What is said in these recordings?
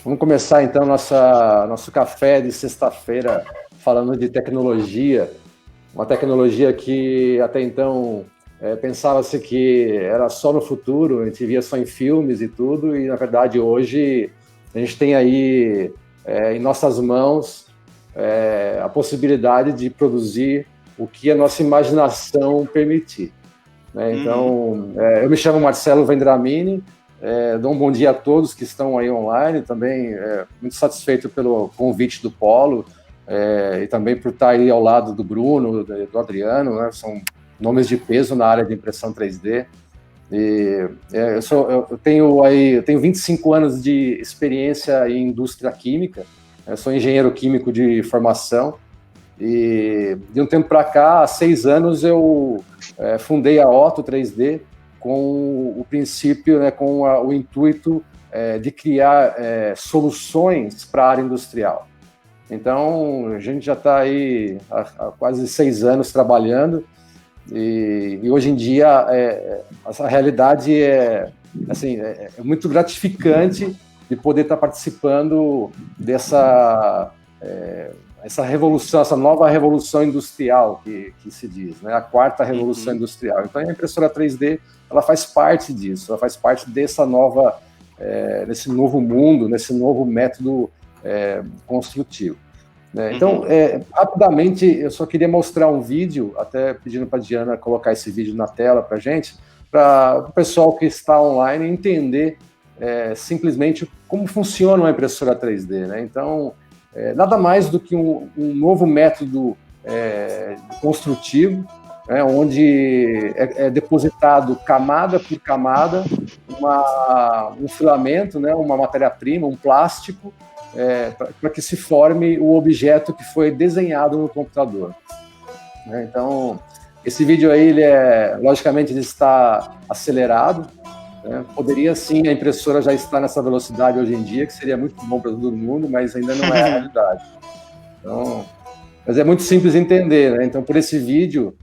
Vamos começar então nosso café de sexta-feira falando de tecnologia, uma tecnologia que até então pensava-se que era só no futuro, a gente via só em filmes e tudo, e na verdade hoje a gente tem aí em nossas mãos a possibilidade de produzir o que a nossa imaginação permitir. Né? Então, eu me chamo Marcelo Vendramini, dou um bom dia a todos que estão aí online, também muito satisfeito pelo convite do Polo, e também por estar aí ao lado do Bruno, do Adriano, né? São nomes de peso na área de impressão 3D. E eu tenho 25 anos de experiência em indústria química, eu sou engenheiro químico de formação, e de um tempo para cá, há 6 anos, eu fundei a Otto 3D com o princípio, né, com o intuito de criar soluções para a área industrial. Então, a gente já está aí há quase 6 anos trabalhando, e hoje em dia essa realidade é muito gratificante de poder estar participando dessa essa revolução, essa nova revolução industrial que se diz, né? A quarta revolução industrial. Então, a impressora 3D, ela faz parte disso, ela faz parte dessa nova, nesse novo mundo, nesse novo método construtivo. Né? Então, rapidamente, eu só queria mostrar um vídeo, até pedindo para a Diana colocar esse vídeo na tela para a gente, para o pessoal que está online entender simplesmente como funciona uma impressora 3D. Né? Então, nada mais do que um novo método construtivo, né, onde é depositado camada por camada um filamento, né, uma matéria-prima, um plástico, para que se forme o objeto que foi desenhado no computador. Né? Então, esse vídeo aí, logicamente, ele está acelerado. Né? Poderia sim a impressora já estar nessa velocidade hoje em dia, que seria muito bom para todo mundo, mas ainda não é a realidade. Então, mas é muito simples de entender. Né? Então, por esse vídeo,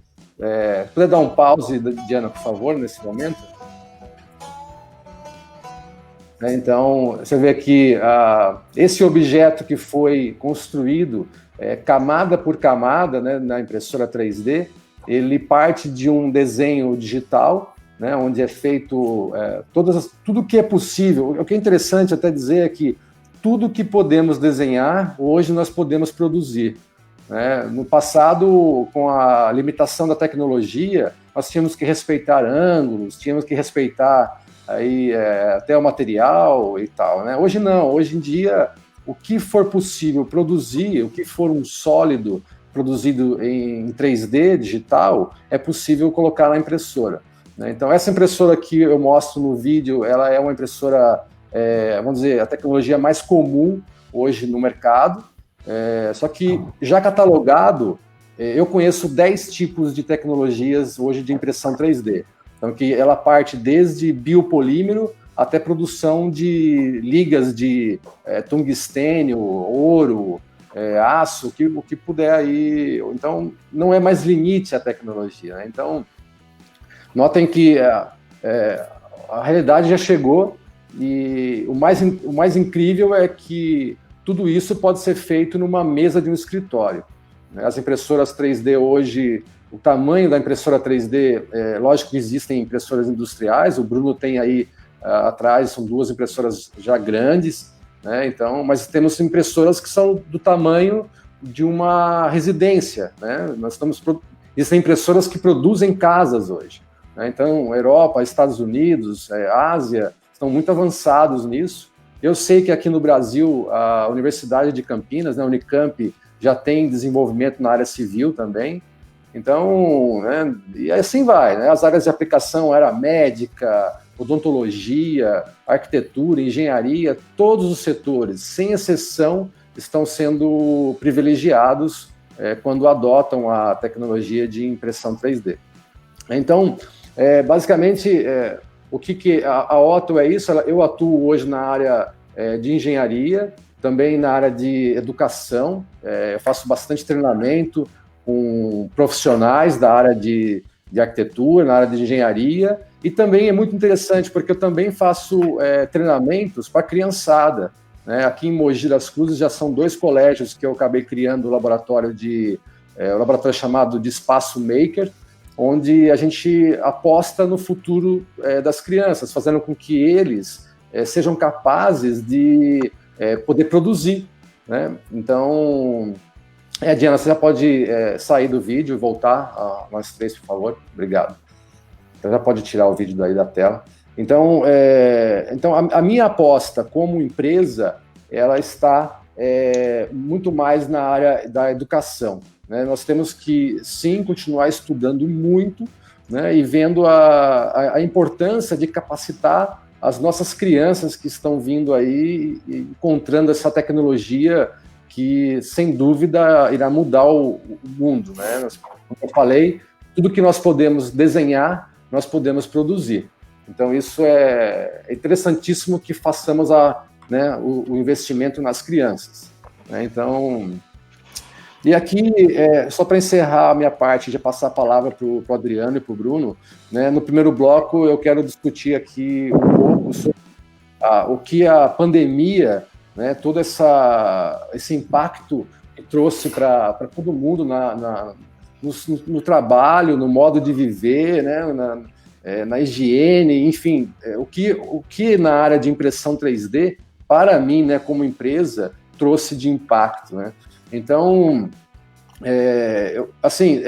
puder dar um pause, Diana, por favor, nesse momento. Então, você vê aqui, esse objeto que foi construído camada por camada, né, na impressora 3D, ele parte de um desenho digital, né, onde é feito tudo que é possível. O que é interessante até dizer é que tudo que podemos desenhar, hoje nós podemos produzir. Né? No passado, com a limitação da tecnologia, nós tínhamos que respeitar ângulos, tínhamos que respeitar aí, até o material e tal. Né? Hoje não, hoje em dia, o que for possível produzir, o que for um sólido produzido em 3D digital, é possível colocar na impressora. Então, essa impressora que eu mostro no vídeo, ela é uma impressora, vamos dizer, a tecnologia mais comum hoje no mercado, só que já catalogado, eu conheço 10 tipos de tecnologias hoje de impressão 3D. Então, que ela parte desde biopolímero até produção de ligas de tungstênio, ouro, aço, o que puder aí. Então, não é mais limite a tecnologia. Né? Então, notem que a realidade já chegou e o mais incrível é que tudo isso pode ser feito numa mesa de um escritório. As impressoras 3D hoje, o tamanho da impressora 3D, lógico que existem impressoras industriais, o Bruno tem aí atrás, são 2 impressoras já grandes, né? Então, mas temos impressoras que são do tamanho de uma residência. Né? Existem impressoras que produzem casas hoje. Né? Então, Europa, Estados Unidos, Ásia, estão muito avançados nisso. Eu sei que aqui no Brasil, a Universidade de Campinas, né, a Unicamp, já tem desenvolvimento na área civil também. Então, né, e assim vai. Né? As áreas de aplicação era médica, odontologia, arquitetura, engenharia, todos os setores, sem exceção, estão sendo privilegiados quando adotam a tecnologia de impressão 3D. Então, basicamente, o que a Otto é isso? Eu atuo hoje na área de engenharia, também na área de educação, eu faço bastante treinamento com profissionais da área de arquitetura, na área de engenharia, e também é muito interessante, porque eu também faço treinamentos para a criançada. né? Aqui em Mogi das Cruzes já são 2 colégios que eu acabei criando o laboratório o laboratório chamado de Espaço Maker, onde a gente aposta no futuro das crianças, fazendo com que eles sejam capazes de poder produzir, né? Então, Diana, você já pode sair do vídeo e voltar, nós 3, por favor. Obrigado. Então já pode tirar o vídeo daí da tela. Então, a minha aposta como empresa, ela está muito mais na área da educação, né? Nós temos que, sim, continuar estudando muito, né, e vendo a importância de capacitar as nossas crianças que estão vindo aí e encontrando essa tecnologia que, sem dúvida, irá mudar o mundo, né? Como eu falei, tudo que nós podemos desenhar, nós podemos produzir. Então, isso é interessantíssimo que façamos o investimento nas crianças, né? Então, e aqui, só para encerrar a minha parte, já passar a palavra para o Adriano e para o Bruno, né? No primeiro bloco, eu quero discutir aqui um pouco sobre o que a pandemia, né, todo esse impacto que trouxe para todo mundo no trabalho, no modo de viver, né, na higiene, enfim, o que na área de impressão 3D, para mim, né, como empresa, trouxe de impacto, né? Então, é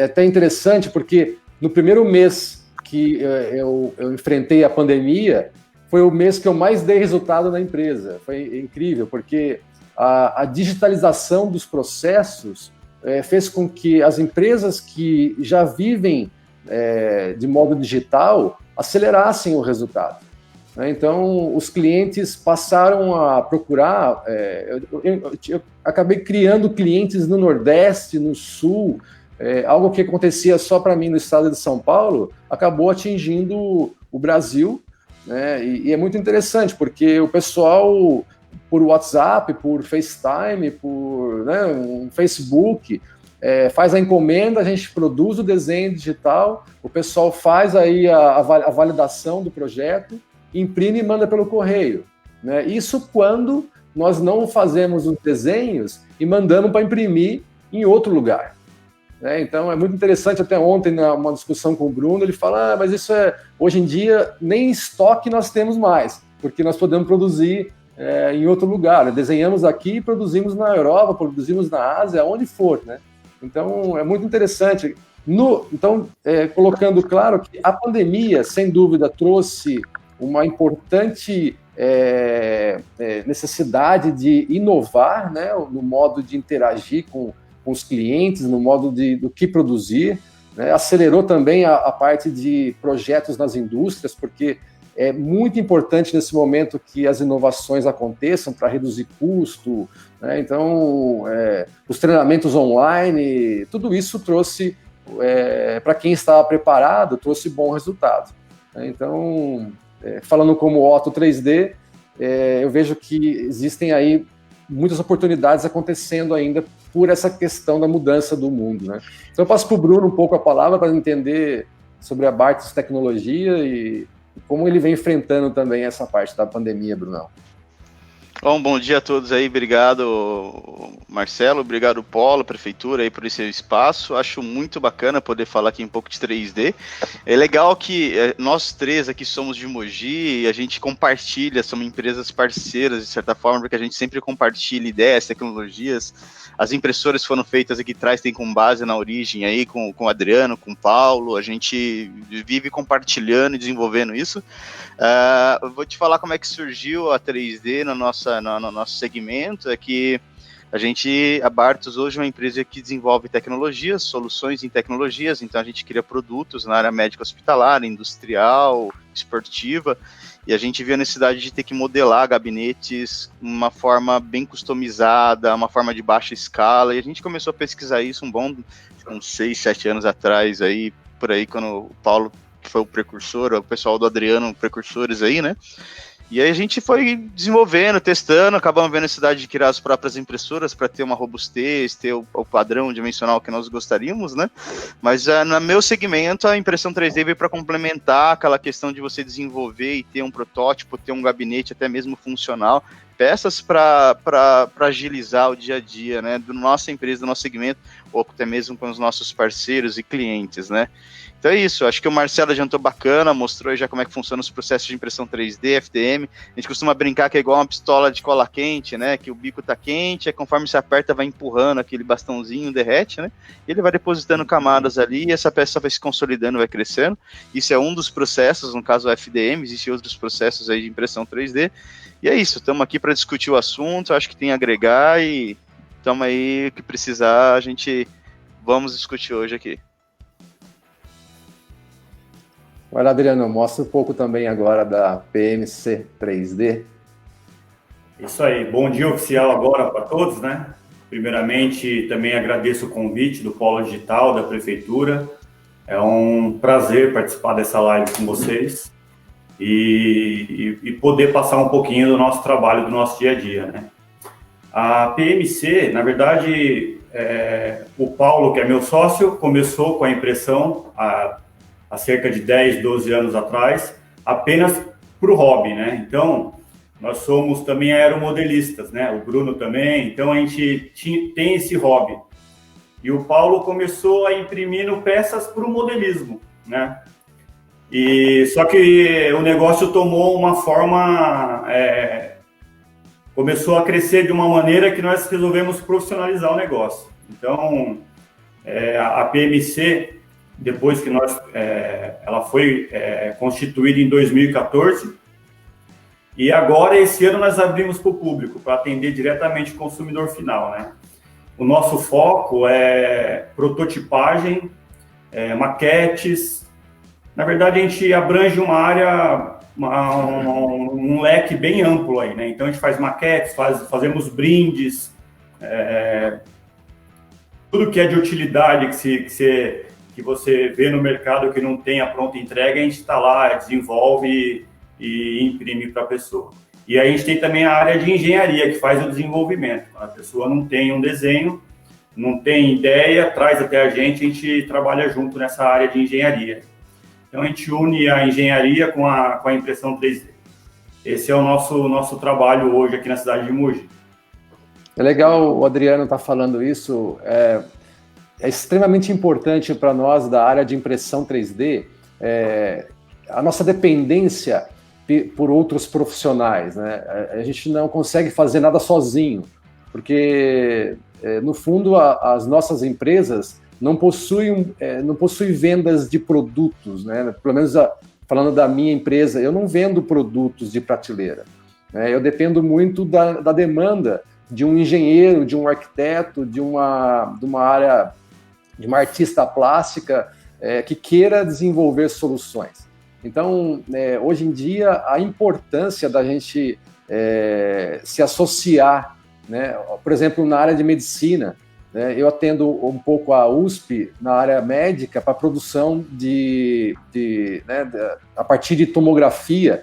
até interessante, porque no primeiro mês que eu enfrentei a pandemia, foi o mês que eu mais dei resultado na empresa. Foi incrível, porque a digitalização dos processos fez com que as empresas que já vivem de modo digital acelerassem o resultado. Então, os clientes passaram a procurar. Eu acabei criando clientes no Nordeste, no Sul, algo que acontecia só para mim no estado de São Paulo, acabou atingindo o Brasil, né? E é muito interessante, porque o pessoal, por WhatsApp, por FaceTime, por um Facebook, faz a encomenda, a gente produz o desenho digital, o pessoal faz aí a validação do projeto, imprime e manda pelo correio, né? Isso quando nós não fazemos os desenhos e mandamos para imprimir em outro lugar, né? Então é muito interessante. Até ontem, numa discussão com o Bruno, ele fala, mas isso hoje em dia nem estoque nós temos mais, porque nós podemos produzir em outro lugar, né? Desenhamos aqui e produzimos na Europa, produzimos na Ásia, onde for, né? Então é muito interessante. Então, colocando claro que a pandemia, sem dúvida, trouxe uma importante necessidade de inovar, né, no modo de interagir com os clientes, no modo do que produzir, né? Acelerou também a parte de projetos nas indústrias, porque é muito importante nesse momento que as inovações aconteçam para reduzir custo, né? Então, os treinamentos online, tudo isso trouxe, para quem estava preparado, trouxe bom resultado, né? Então, falando como Otto 3D, eu vejo que existem aí muitas oportunidades acontecendo ainda por essa questão da mudança do mundo, né? Então eu passo para o Bruno um pouco a palavra para entender sobre a Bartz Tecnologia e como ele vem enfrentando também essa parte da pandemia, Brunão. Bom dia a todos aí, obrigado Marcelo, obrigado Polo, Prefeitura aí por esse espaço. Acho muito bacana poder falar aqui um pouco de 3D. É legal que nós 3 aqui somos de Mogi e a gente compartilha, somos empresas parceiras de certa forma, porque a gente sempre compartilha ideias, tecnologias. As impressoras foram feitas aqui atrás, tem com base na origem aí, com o Adriano, com o Paulo, a gente vive compartilhando e desenvolvendo isso. Eu vou te falar como é que surgiu a 3D no nosso segmento, é que a Bartos hoje é uma empresa que desenvolve tecnologias, soluções em tecnologias, então a gente cria produtos na área médica hospitalar, industrial, esportiva, e a gente viu a necessidade de ter que modelar gabinetes de uma forma bem customizada, uma forma de baixa escala, e a gente começou a pesquisar isso uns 6, 7 anos atrás, aí, por aí, quando o Paulo foi o precursor, o pessoal do Adriano, precursores aí, né? E aí a gente foi desenvolvendo, testando, acabamos vendo a necessidade de criar as próprias impressoras para ter uma robustez, ter o padrão dimensional que nós gostaríamos, né? Mas no meu segmento, a impressão 3D veio para complementar aquela questão de você desenvolver e ter um protótipo, ter um gabinete até mesmo funcional, peças para agilizar o dia a dia, né? Da nossa empresa, do nosso segmento, ou até mesmo com os nossos parceiros e clientes, né? Então é isso, acho que o Marcelo adiantou bacana, mostrou já como é que funciona os processos de impressão 3D, FDM. A gente costuma brincar que é igual uma pistola de cola quente, né? Que o bico tá quente, conforme se aperta, vai empurrando aquele bastãozinho, derrete, né? E ele vai depositando camadas ali e essa peça vai se consolidando, vai crescendo. Isso é um dos processos, no caso o FDM, existem outros processos aí de impressão 3D. E é isso, estamos aqui para discutir o assunto, acho que tem a agregar e estamos aí, o que precisar, a gente vamos discutir hoje aqui. Olha, Adriano, mostra um pouco também agora da PMC 3D. Isso aí, bom dia oficial agora para todos, né? Primeiramente, também agradeço o convite do Polo Digital, da Prefeitura. É um prazer participar dessa live com vocês e poder passar um pouquinho do nosso trabalho, do nosso dia a dia, né? A PMC, na verdade, o Paulo, que é meu sócio, começou com a impressão há cerca de 10, 12 anos atrás, apenas para o hobby, né? Então, nós somos também aeromodelistas, né? O Bruno também, então a gente tem esse hobby. E o Paulo começou a imprimir peças para o modelismo, né? E só que o negócio tomou uma forma, começou a crescer de uma maneira que nós resolvemos profissionalizar o negócio. Então, a PMC, depois que ela foi constituída em 2014, e agora, esse ano, nós abrimos para o público, para atender diretamente o consumidor final, né? O nosso foco é prototipagem, maquetes. Na verdade, a gente abrange uma área, um leque bem amplo aí, né? Então, a gente faz maquetes, fazemos brindes, tudo que é de utilidade que você vê no mercado que não tem a pronta entrega, a gente está lá, desenvolve e imprime para a pessoa. E aí a gente tem também a área de engenharia, que faz o desenvolvimento. A pessoa não tem um desenho, não tem ideia, traz até a gente trabalha junto nessa área de engenharia. Então a gente une a engenharia com a impressão 3D. Esse é o nosso trabalho hoje aqui na cidade de Mogi. É legal o Adriano estar falando isso. É extremamente importante para nós da área de impressão 3D a nossa dependência por outros profissionais, né? A gente não consegue fazer nada sozinho, porque no fundo as nossas empresas não possuem vendas de produtos, né? Pelo menos falando da minha empresa, eu não vendo produtos de prateleira, né? Eu dependo muito da demanda de um engenheiro, de um arquiteto, de uma área, de uma artista plástica que queira desenvolver soluções. Então, hoje em dia, a importância da gente se associar, né? Por exemplo, na área de medicina, né? Eu atendo um pouco a USP na área médica para produção a partir de tomografia,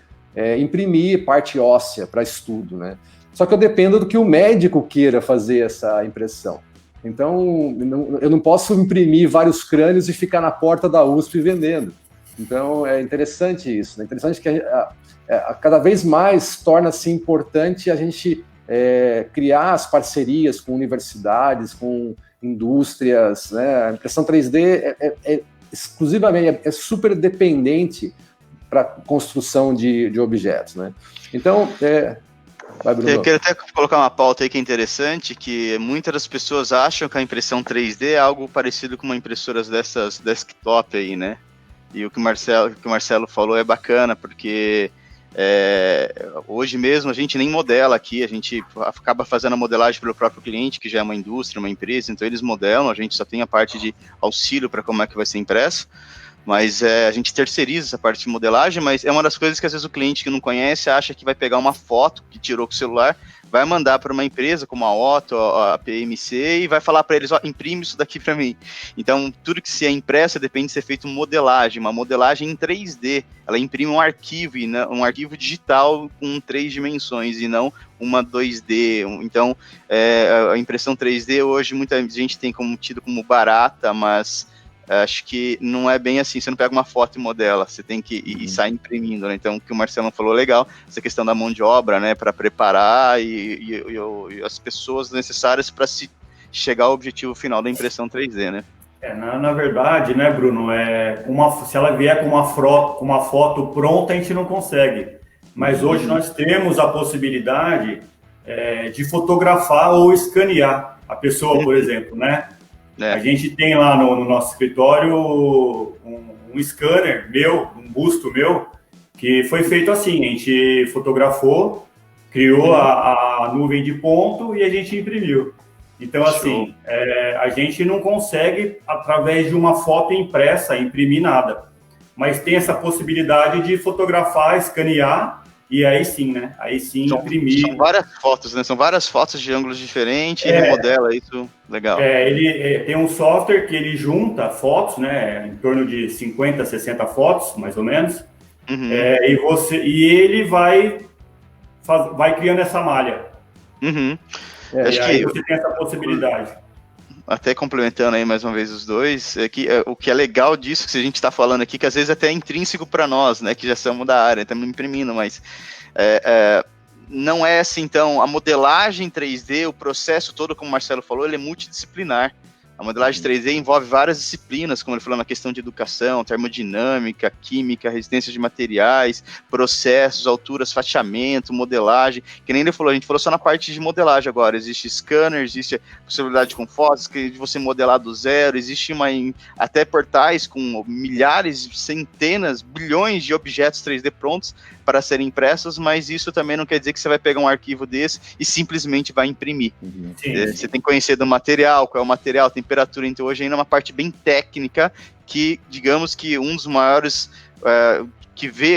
imprimir parte óssea para estudo, né? Só que eu dependo do que o médico queira fazer essa impressão. Então, eu não posso imprimir vários crânios e ficar na porta da USP vendendo. Então, é interessante isso, né? É interessante que cada vez mais torna-se importante a gente criar as parcerias com universidades, com indústrias, né? A impressão 3D exclusivamente, super dependente para construção de objetos, né? Então, vai, Bruno. Eu queria até colocar uma pauta aí que é interessante, que muitas das pessoas acham que a impressão 3D é algo parecido com uma impressora dessas desktop aí, né? E o que o Marcelo falou é bacana, porque hoje mesmo a gente nem modela aqui, a gente acaba fazendo a modelagem pelo próprio cliente, que já é uma indústria, uma empresa, então eles modelam, a gente só tem a parte de auxílio para como é que vai ser impresso. Mas a gente terceiriza essa parte de modelagem, mas é uma das coisas que às vezes o cliente que não conhece acha que vai pegar uma foto que tirou com o celular, vai mandar para uma empresa como a Otto, a PMC, e vai falar para eles, imprime isso daqui para mim. Então, tudo que se é impresso depende de ser feito modelagem, uma modelagem em 3D. Ela imprime um arquivo, um arquivo digital com 3 dimensões, e não uma 2D. Então, a impressão 3D hoje muita gente tem tido como barata, mas acho que não é bem assim, você não pega uma foto e modela, você tem que ir sair imprimindo, né? Então, o que o Marcelo falou, legal, essa questão da mão de obra, né, para preparar e as pessoas necessárias para se chegar ao objetivo final da impressão 3D, né? Na verdade, né, Bruno, se ela vier com uma foto pronta, a gente não consegue. Mas hoje nós temos a possibilidade de fotografar ou escanear a pessoa, por exemplo, né? A gente tem lá no nosso escritório um scanner meu, um busto meu, que foi feito assim, a gente fotografou, criou a nuvem de ponto e a gente imprimiu. Então, assim, a gente não consegue, através de uma foto impressa, imprimir nada, mas tem essa possibilidade de fotografar, escanear, e aí sim, né? Aí sim imprimir. São várias fotos, né? São várias fotos de ângulos diferentes e remodela isso, legal. Ele tem um software que ele junta fotos, né? Em torno de 50, 60 fotos, mais ou menos. E ele vai criando essa malha. Acho aí que você tem essa possibilidade. Até complementando aí mais uma vez os dois, o que é legal disso que a gente está falando aqui, que às vezes até é intrínseco para nós, né, que já somos da área, estamos imprimindo, mas não é assim, então, a modelagem 3D, o processo todo, como o Marcelo falou, ele é multidisciplinar. A modelagem 3D envolve várias disciplinas, como ele falou, na questão de educação, termodinâmica, química, resistência de materiais, processos, alturas, fatiamento, modelagem. Que nem ele falou, a gente falou só na parte de modelagem agora. Existe scanner, existe a possibilidade com fotos, de você modelar do zero, existe até portais com milhares, centenas, bilhões de objetos 3D prontos para serem impressos, mas isso também não quer dizer que você vai pegar um arquivo desse e simplesmente vai imprimir. Você tem que conhecer do material, qual é o material, temperatura. Então hoje ainda é uma parte bem técnica que, digamos que um dos maiores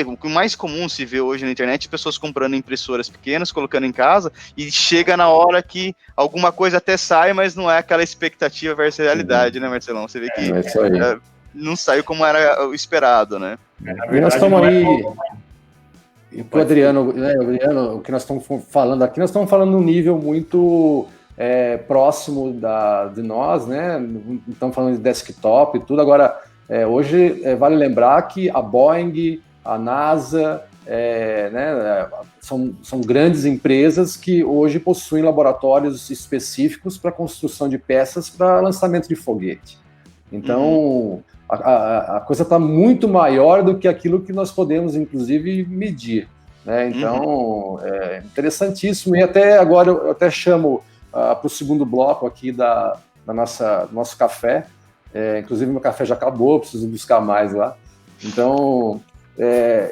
o que mais comum se vê hoje na internet, pessoas comprando impressoras pequenas, colocando em casa, e chega na hora que alguma coisa até sai, mas não é aquela expectativa versus realidade, né, Marcelão? Você vê que não saiu como era o esperado, né? E nós estamos aí... E o Adriano, o que nós estamos falando aqui, nós estamos falando num nível muito próximo de nós, né? Estamos falando de desktop e tudo. Agora, hoje vale lembrar que a Boeing, a NASA, são grandes empresas que hoje possuem laboratórios específicos para construção de peças para lançamento de foguete. Então, a coisa está muito maior do que aquilo que nós podemos, inclusive, medir, né? Então, é interessantíssimo. E até agora eu até chamo para o segundo bloco aqui do nosso café. Inclusive, meu café já acabou, preciso buscar mais lá. Então,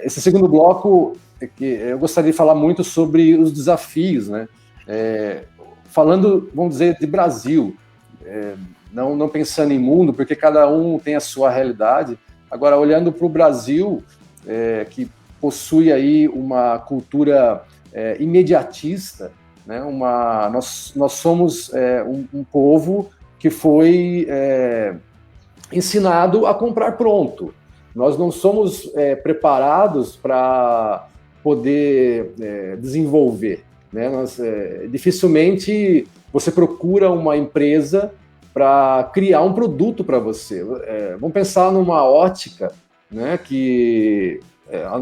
esse segundo bloco, eu gostaria de falar muito sobre os desafios, né? Falando, vamos dizer, de Brasil, não pensando em mundo, porque cada um tem a sua realidade. Agora, olhando para o Brasil, que possui aí uma cultura imediatista, né? Nós somos um povo que foi ensinado a comprar pronto. Nós não somos preparados para poder desenvolver, né? Dificilmente você procura uma empresa para criar um produto para você. Vamos pensar numa ótica, né, que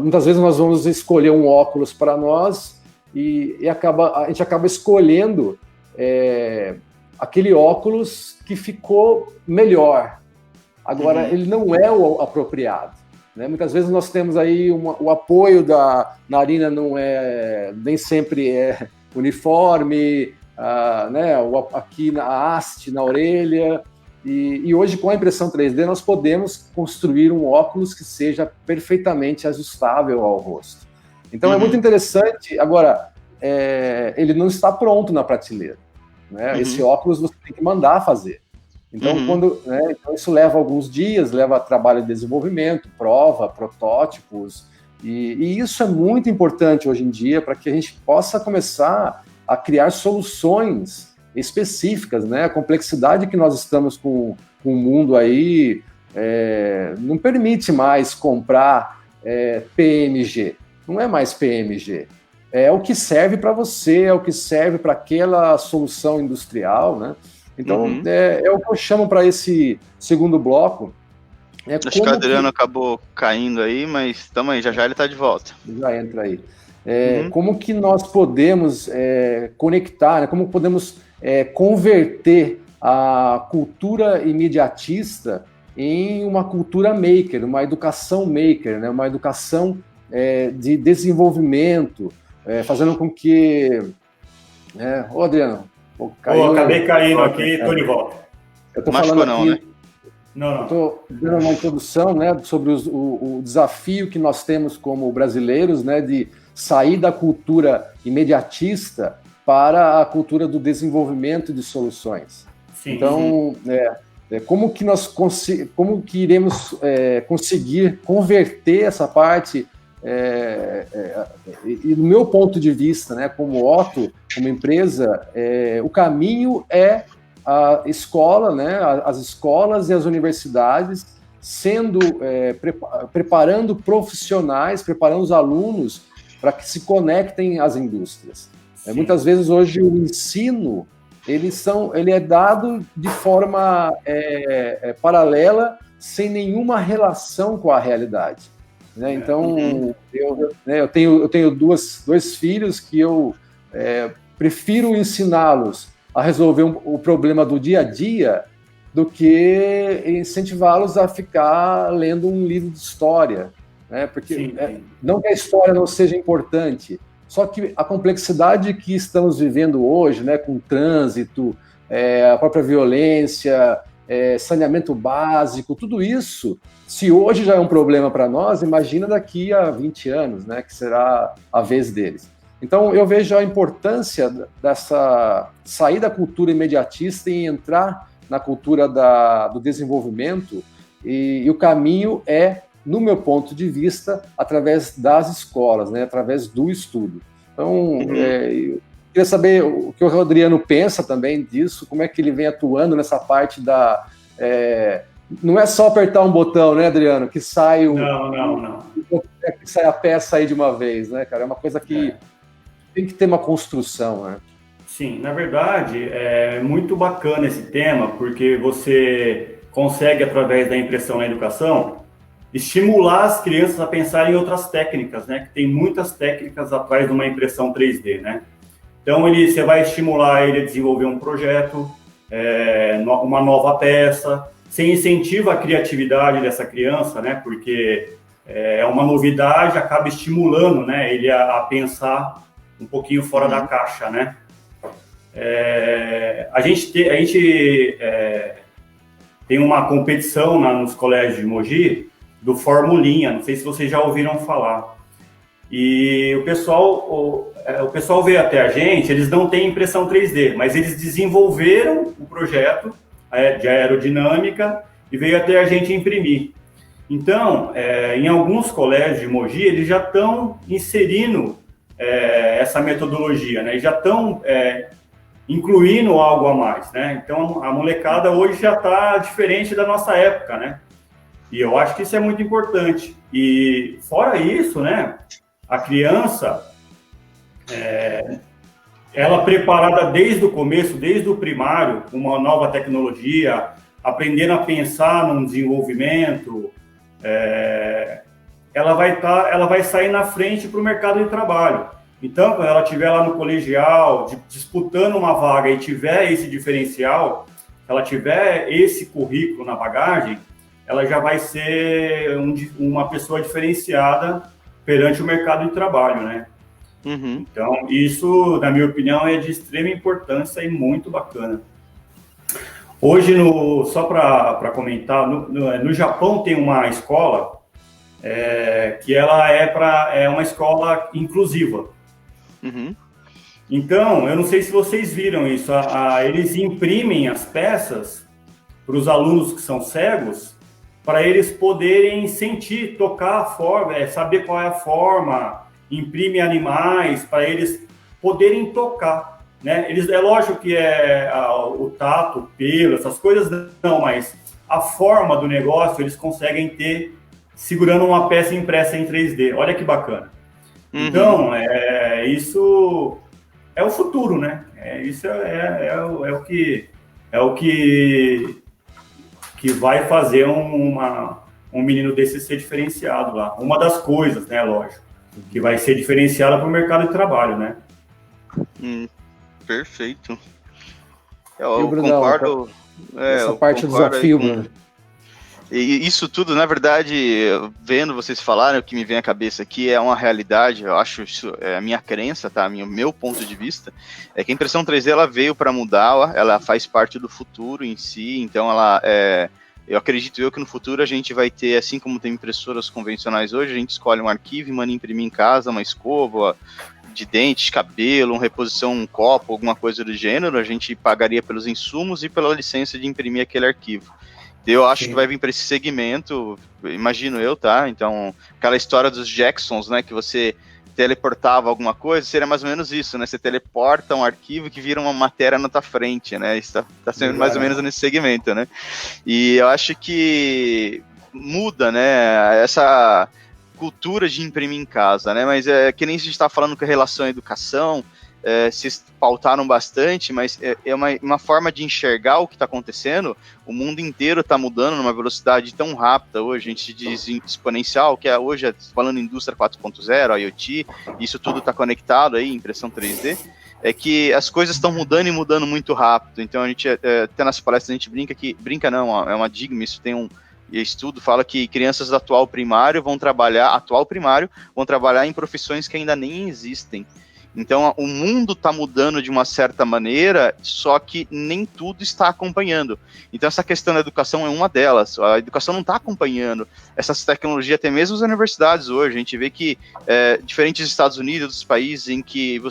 muitas vezes nós vamos escolher um óculos para nós e a gente acaba escolhendo aquele óculos que ficou melhor. Agora, ele não é o apropriado, né? Muitas vezes nós temos aí o apoio da narina nem sempre é uniforme, né? Aqui na haste, na orelha, e hoje com a impressão 3D nós podemos construir um óculos que seja perfeitamente ajustável ao rosto. Então é muito interessante. Agora, ele não está pronto na prateleira, né? Esse óculos você tem que mandar fazer. Então, então, isso leva alguns dias, leva trabalho de desenvolvimento, prova, protótipos, e isso é muito importante hoje em dia para que a gente possa começar a criar soluções específicas, né? A complexidade que nós estamos com o mundo aí não permite mais comprar PMG, não é mais PMG. É o que serve para você, é o que serve para aquela solução industrial, né? Então, é o que eu chamo para esse segundo bloco. Acho que o Adriano acabou caindo aí, mas tamo aí, já ele está de volta. Já entra aí. Como que nós podemos conectar, né? Como podemos converter a cultura imediatista em uma cultura maker, uma educação maker, né? Uma educação de desenvolvimento, fazendo com que... Ô, Adriano... acabei caindo aqui e estou de volta. Eu estou falando aqui... né? Não. Estou dando uma introdução, né, sobre o desafio que nós temos como brasileiros, né, de sair da cultura imediatista para a cultura do desenvolvimento de soluções. Sim, então, como que iremos conseguir converter essa parte? E do meu ponto de vista, né, como Otto, como empresa, o caminho é a escola, né, as escolas e as universidades sendo preparando profissionais, preparando os alunos para que se conectem às indústrias. Muitas vezes hoje o ensino ele é dado de forma paralela, sem nenhuma relação com a realidade. Né? Então, eu tenho dois filhos que eu prefiro ensiná-los a resolver o problema do dia a dia do que incentivá-los a ficar lendo um livro de história. Né? Porque não que a história não seja importante, só que a complexidade que estamos vivendo hoje, né, com o trânsito, a própria violência, saneamento básico, tudo isso, se hoje já é um problema para nós, imagina daqui a 20 anos, né, que será a vez deles. Então, eu vejo a importância dessa sair da cultura imediatista e entrar na cultura do desenvolvimento, e o caminho no meu ponto de vista, através das escolas, né, através do estudo. Então, eu queria saber o que o Adriano pensa também disso, como é que ele vem atuando nessa parte da... não é só apertar um botão, né, Adriano, que sai Não. Que sai a peça aí de uma vez, né, cara? É uma coisa que tem que ter uma construção, né? Sim, na verdade, é muito bacana esse tema, porque você consegue, através da impressão na educação, estimular as crianças a pensar em outras técnicas, né? Que tem muitas técnicas atrás de uma impressão 3D, né? Então, você vai estimular ele a desenvolver um projeto, uma nova peça, você incentiva a criatividade dessa criança, né? Porque é uma novidade, acaba estimulando, né, ele a pensar um pouquinho fora da caixa, né? A gente tem uma competição nos colégios de Mogi do Formulinha, não sei se vocês já ouviram falar. E o pessoal veio até a gente, eles não têm impressão 3D, mas eles desenvolveram o projeto de aerodinâmica e veio até a gente imprimir. Então, em alguns colégios de Mogi, eles já estão inserindo essa metodologia, né? E já estão incluindo algo a mais, né? Então, a molecada hoje já está diferente da nossa época, né? E eu acho que isso é muito importante. E, fora isso, né? A criança, ela preparada desde o começo, desde o primário, com uma nova tecnologia, aprendendo a pensar num desenvolvimento, ela vai sair na frente para o mercado de trabalho. Então, quando ela estiver lá no colegial, disputando uma vaga e tiver esse diferencial, ela tiver esse currículo na bagagem, ela já vai ser uma pessoa diferenciada perante o mercado de trabalho, né? Então, isso, na minha opinião, é de extrema importância e muito bacana. Hoje, só para comentar, no Japão tem uma escola que ela é uma escola inclusiva. Então, eu não sei se vocês viram isso, eles imprimem as peças para os alunos que são cegos, para eles poderem sentir, tocar a forma, saber qual é a forma, imprime animais, para eles poderem tocar, né? É lógico que o tato, o pelo, essas coisas não, mas a forma do negócio eles conseguem ter segurando uma peça impressa em 3D. Olha que bacana. Uhum. Então, isso é o futuro, né? Isso é o que vai fazer um menino desse ser diferenciado lá. Uma das coisas, né, lógico, que vai ser diferenciada para o mercado de trabalho, né? Perfeito. Eu concordo. Essa parte do desafio, Bruno. E isso tudo, na verdade, vendo vocês falarem, o que me vem à cabeça aqui é uma realidade. Eu acho isso, a minha crença, tá? O meu ponto de vista é que a impressão 3D ela veio para mudar, ela faz parte do futuro em si, então eu acredito que no futuro a gente vai ter, assim como tem impressoras convencionais hoje, a gente escolhe um arquivo e manda imprimir em casa uma escova de dente, cabelo, uma reposição, um copo, alguma coisa do gênero, a gente pagaria pelos insumos e pela licença de imprimir aquele arquivo. Eu acho que vai vir para esse segmento, imagino eu, tá? Então, aquela história dos Jacksons, né, que você teleportava alguma coisa, seria mais ou menos isso, né? Você teleporta um arquivo que vira uma matéria na tua frente, né? Isso tá sendo mais ou menos nesse segmento, né? E eu acho que muda, né? Essa cultura de imprimir em casa, né? Mas que nem a gente está falando com relação à educação, se pautaram bastante, mas é uma forma de enxergar o que está acontecendo. O mundo inteiro está mudando numa velocidade tão rápida hoje, a gente diz exponencial, que hoje, falando em indústria 4.0, IoT, isso tudo está conectado aí, impressão 3D, é que as coisas estão mudando e mudando muito rápido. Então a gente, até nas palestras a gente brinca não, é uma digma, isso tem um estudo, fala que crianças do atual primário vão trabalhar em profissões que ainda nem existem. Então, o mundo está mudando de uma certa maneira, só que nem tudo está acompanhando. Então, essa questão da educação é uma delas. A educação não está acompanhando essas tecnologias, até mesmo as universidades hoje. A gente vê que, diferentes dos Estados Unidos, dos países em que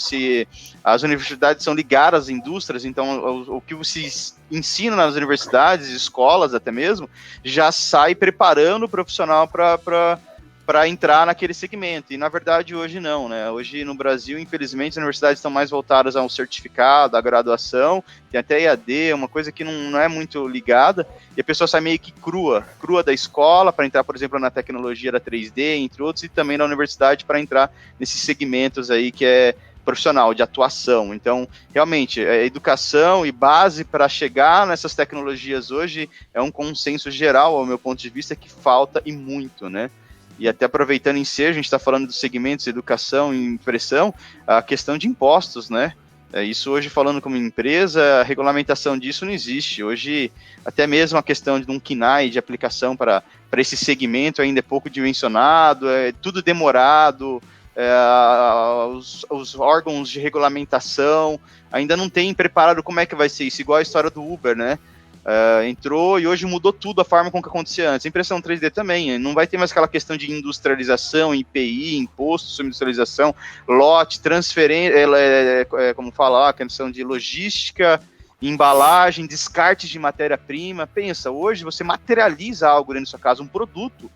as universidades são ligadas às indústrias, então, o que você ensina nas universidades, escolas até mesmo, já sai preparando o profissional para entrar naquele segmento, e na verdade hoje não, né? Hoje no Brasil, infelizmente, as universidades estão mais voltadas ao certificado, à graduação, tem até EAD, uma coisa que não é muito ligada, e a pessoa sai meio que crua da escola para entrar, por exemplo, na tecnologia da 3D, entre outros, e também na universidade para entrar nesses segmentos aí que é profissional, de atuação. Então, realmente, educação e base para chegar nessas tecnologias hoje é um consenso geral, ao meu ponto de vista, que falta e muito, né? E até aproveitando em si, a gente está falando dos segmentos educação e impressão, a questão de impostos, né? Isso hoje, falando como empresa, a regulamentação disso não existe. Hoje, até mesmo a questão de um KNAI de aplicação para esse segmento ainda é pouco dimensionado, é tudo demorado, os órgãos de regulamentação ainda não têm preparado como é que vai ser isso, igual a história do Uber, né? Entrou e hoje mudou tudo a forma como que acontecia antes. A impressão 3D também, não vai ter mais aquela questão de industrialização, IPI, imposto sobre industrialização, lote, transferência, como falar, a questão de logística, embalagem, descartes de matéria-prima. Pensa, hoje você materializa algo dentro da sua casa, um produto.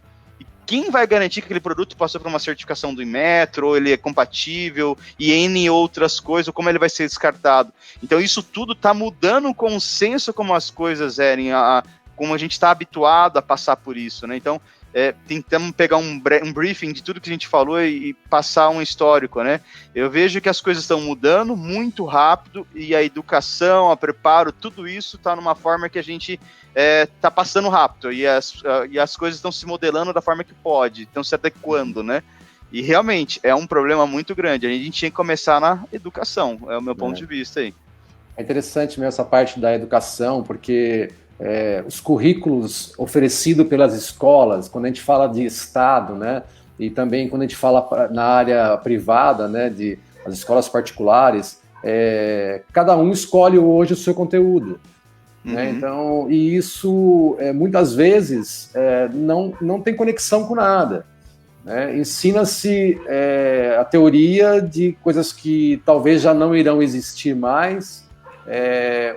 Quem vai garantir que aquele produto passou por uma certificação do Inmetro, ou ele é compatível, e N outras coisas, ou como ele vai ser descartado? Então, isso tudo está mudando o consenso como as coisas eram, como a gente está habituado a passar por isso, né? Então, tentamos pegar um briefing de tudo que a gente falou e passar um histórico, né? Eu vejo que as coisas estão mudando muito rápido, e a educação, o preparo, tudo isso está numa forma que a gente está passando rápido, e as coisas estão se modelando da forma que pode, estão se adequando, né? E realmente é um problema muito grande. A gente tinha que começar na educação, é o meu ponto de vista aí. É interessante mesmo essa parte da educação, porque os currículos oferecidos pelas escolas, quando a gente fala de Estado, né, e também quando a gente fala na área privada, né, de as escolas particulares, cada um escolhe hoje o seu conteúdo. Né? Então, e isso muitas vezes não tem conexão com nada. Né? Ensina-se a teoria de coisas que talvez já não irão existir mais,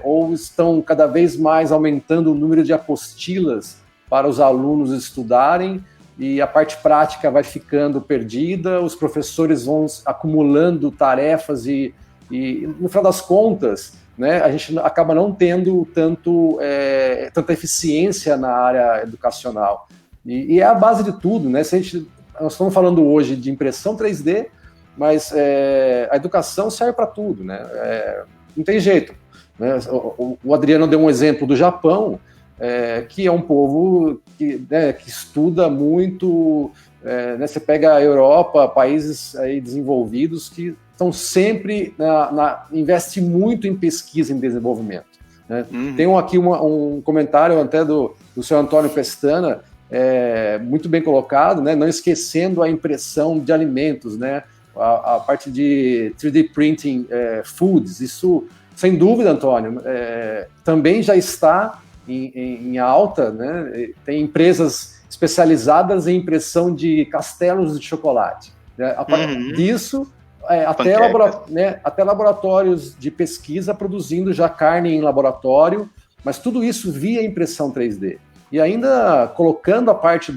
ou estão cada vez mais aumentando o número de apostilas para os alunos estudarem, e a parte prática vai ficando perdida, os professores vão acumulando tarefas e no final das contas, né, a gente acaba não tendo tanta eficiência na área educacional. E é a base de tudo, né? Nós estamos falando hoje de impressão 3D, mas a educação serve para tudo, né? Não tem jeito. Né? O Adriano deu um exemplo do Japão, que é um povo que estuda muito. Você pega a Europa, países aí desenvolvidos que estão sempre investe muito em pesquisa e em desenvolvimento. Né? Tem aqui um comentário até do seu Antônio Pestana, muito bem colocado, né? Não esquecendo a impressão de alimentos, né? A parte de 3D printing foods, isso, sem dúvida, Antônio, também já está em alta, né? Tem empresas especializadas em impressão de castelos de chocolate. Né? A parte disso, até laboratórios de pesquisa produzindo já carne em laboratório, mas tudo isso via impressão 3D. E ainda colocando a parte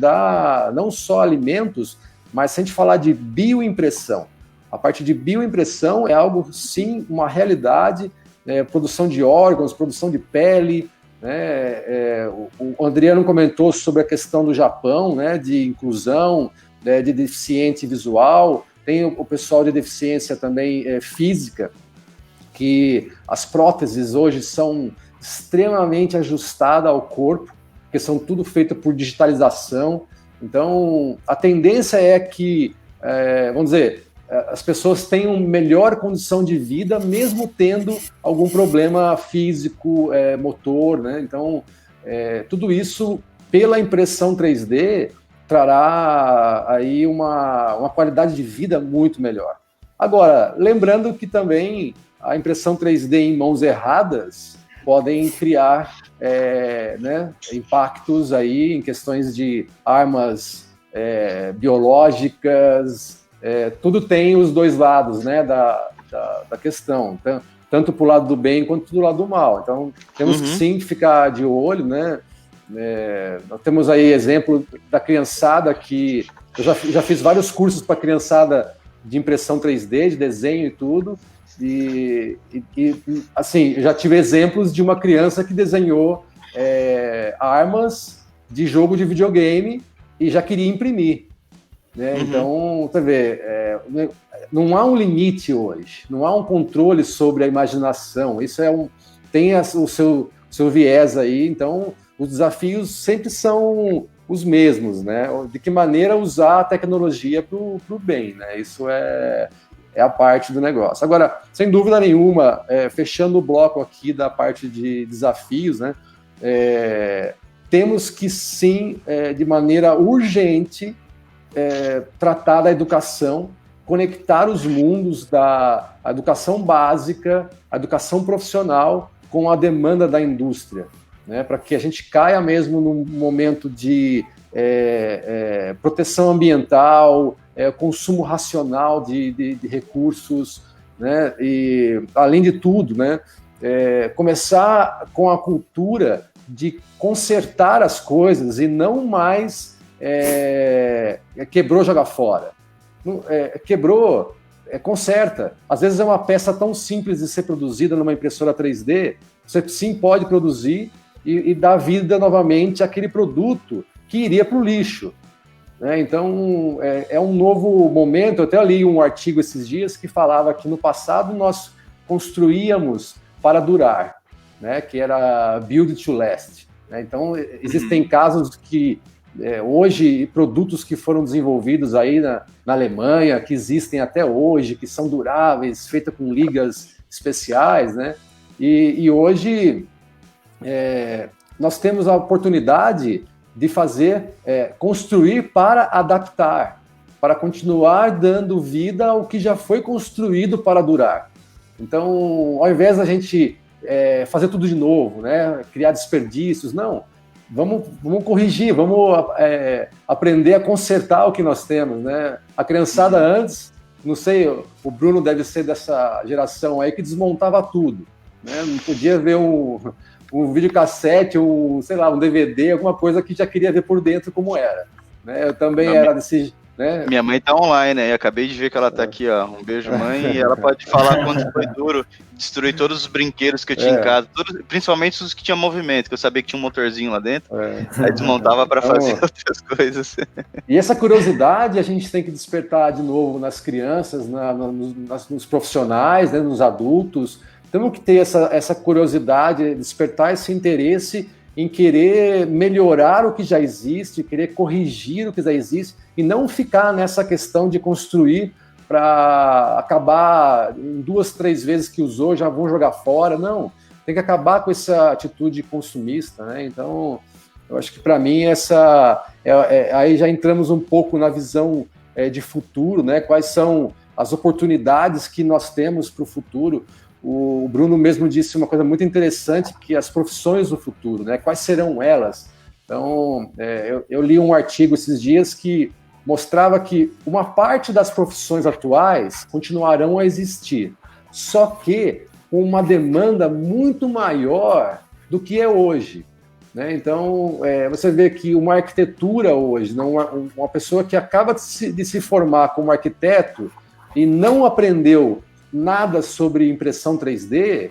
não só alimentos, mas se a gente falar de bioimpressão. A parte de bioimpressão é algo, sim, uma realidade, produção de órgãos, produção de pele. Né? O Adriano comentou sobre a questão do Japão, né, de inclusão, de deficiente visual. Tem o pessoal de deficiência também física, que as próteses hoje são extremamente ajustadas ao corpo, porque são tudo feito por digitalização. Então, a tendência é que, vamos dizer, as pessoas tenham melhor condição de vida, mesmo tendo algum problema físico, motor, né? Então, tudo isso, pela impressão 3D, trará aí uma qualidade de vida muito melhor. Agora, lembrando que também a impressão 3D em mãos erradas podem criar impactos aí em questões de armas biológicas. Tudo tem os dois lados, né, da questão, tanto para o lado do bem quanto do lado do mal. Então, temos que sim ficar de olho, né? Nós temos aí exemplo da criançada que eu já fiz vários cursos para criançada de impressão 3D, de desenho e tudo, e assim, já tive exemplos de uma criança que desenhou armas de jogo de videogame e já queria imprimir. Né? Então, você vê, não há um limite hoje, não há um controle sobre a imaginação, isso tem o seu viés aí, então os desafios sempre são os mesmos, né? De que maneira usar a tecnologia para o bem, né? Isso é a parte do negócio. Agora, sem dúvida nenhuma, fechando o bloco aqui da parte de desafios, né? Temos que sim, de maneira urgente, tratar da educação, conectar os mundos da educação básica, a educação profissional com a demanda da indústria, né, para que a gente caia mesmo num momento de proteção ambiental, consumo racional de recursos, né, e, além de tudo, né, começar com a cultura de consertar as coisas e não mais quebrou, joga fora. Quebrou, conserta. Às vezes é uma peça tão simples de ser produzida numa impressora 3D, você sim pode produzir e dar vida novamente àquele produto que iria para o lixo. Né? Então, é um novo momento. Eu até li um artigo esses dias que falava que no passado nós construíamos para durar, né? Que era build to last. Né? Então, existem casos que hoje, produtos que foram desenvolvidos aí na Alemanha, que existem até hoje, que são duráveis, feitos com ligas especiais, né? E hoje nós temos a oportunidade de construir para adaptar, para continuar dando vida ao que já foi construído para durar. Então, ao invés da gente fazer tudo de novo, né? Criar desperdícios, não. Vamos corrigir, vamos aprender a consertar o que nós temos, né? A criançada antes, não sei, o Bruno deve ser dessa geração aí que desmontava tudo. né? Não podia ver um videocassete, ou, sei lá, um DVD, alguma coisa que já queria ver por dentro como era. Né? Eu também era desse... Né? Minha mãe tá online, né? Eu acabei de ver que ela tá aqui, ó. Um beijo, mãe. E ela pode falar quanto foi duro destruir todos os brinquedos que eu tinha em casa, principalmente os que tinham movimento, que eu sabia que tinha um motorzinho lá dentro. Aí desmontava para fazer outras coisas. E essa curiosidade a gente tem que despertar de novo nas crianças, nos profissionais, né? Nos adultos. Temos que ter essa curiosidade, despertar esse interesse em querer melhorar o que já existe, querer corrigir o que já existe, e não ficar nessa questão de construir para acabar em 2, 3 vezes que usou, já vão jogar fora. Não, tem que acabar com essa atitude consumista, né? Então, eu acho que para mim aí já entramos um pouco na visão de futuro, né? Quais são as oportunidades que nós temos para o futuro. O Bruno mesmo disse uma coisa muito interessante, que as profissões do futuro, né? Quais serão elas? Então, eu li um artigo esses dias que mostrava que uma parte das profissões atuais continuarão a existir, só que com uma demanda muito maior do que é hoje. Né? Então, você vê que uma arquitetura hoje, uma pessoa que acaba de se formar como arquiteto e não aprendeu nada sobre impressão 3D,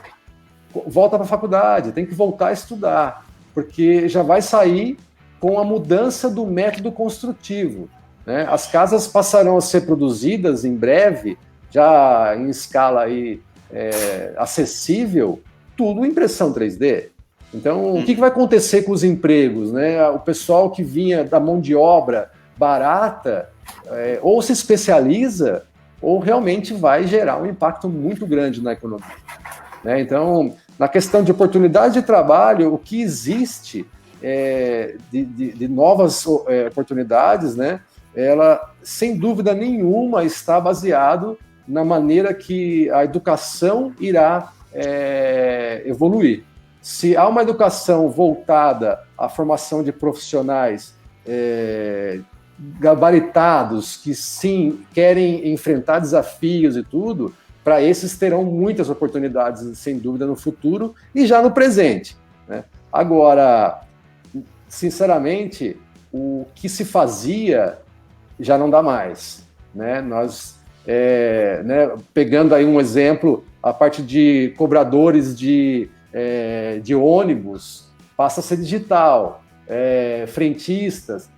volta para a faculdade, tem que voltar a estudar, porque já vai sair com a mudança do método construtivo. Né? As casas passarão a ser produzidas em breve, já em escala aí, acessível, tudo impressão 3D. Então, o que vai acontecer com os empregos? Né? O pessoal que vinha da mão de obra barata, ou se especializa, ou realmente vai gerar um impacto muito grande na economia. Né? Então, na questão de oportunidade de trabalho, o que existe de novas oportunidades, né? Ela, sem dúvida nenhuma, está baseado na maneira que a educação irá evoluir. Se há uma educação voltada à formação de profissionais gabaritados, que sim, querem enfrentar desafios e tudo, para esses terão muitas oportunidades, sem dúvida, no futuro e já no presente. Né? Agora, sinceramente, o que se fazia já não dá mais. Né? Nós, pegando aí um exemplo, a parte de cobradores de ônibus passa a ser digital, frentistas.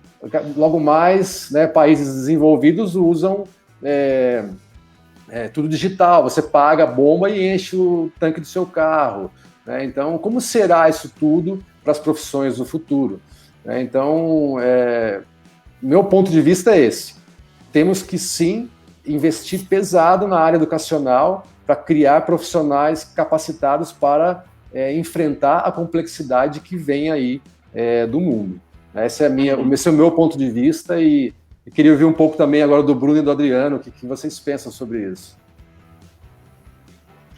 Logo mais, né, países desenvolvidos usam tudo digital. Você paga a bomba e enche o tanque do seu carro. Né? Então, como será isso tudo para as profissões do futuro? Né? Então, meu ponto de vista é esse. Temos que, sim, investir pesado na área educacional para criar profissionais capacitados para enfrentar a complexidade que vem aí do mundo. Esse é o meu ponto de vista e queria ouvir um pouco também agora do Bruno e do Adriano, o que vocês pensam sobre isso.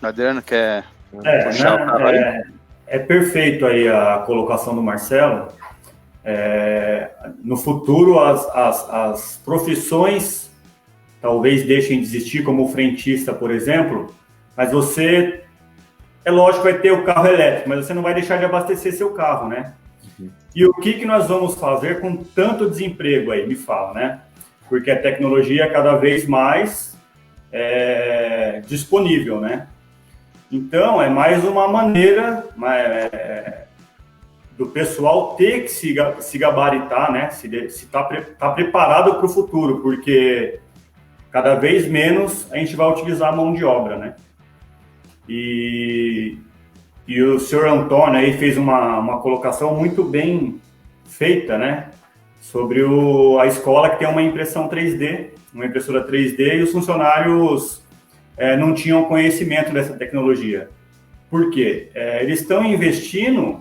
Adriano, quer puxar o carro aí? É perfeito aí a colocação do Marcelo. No futuro, as profissões talvez deixem de existir, como o frentista, por exemplo, mas você, é lógico, vai ter o carro elétrico, mas você não vai deixar de abastecer seu carro, né? E o que nós vamos fazer com tanto desemprego aí, me fala, né? Porque a tecnologia é cada vez mais disponível, né? Então, é mais uma maneira do pessoal ter que se gabaritar, né? Se tá preparado para o futuro, porque cada vez menos a gente vai utilizar a mão de obra, né? E o senhor Antônio aí fez uma colocação muito bem feita, né? Sobre a escola que tem uma impressão 3D, uma impressora 3D, e os funcionários não tinham conhecimento dessa tecnologia. Por quê? Eles estão investindo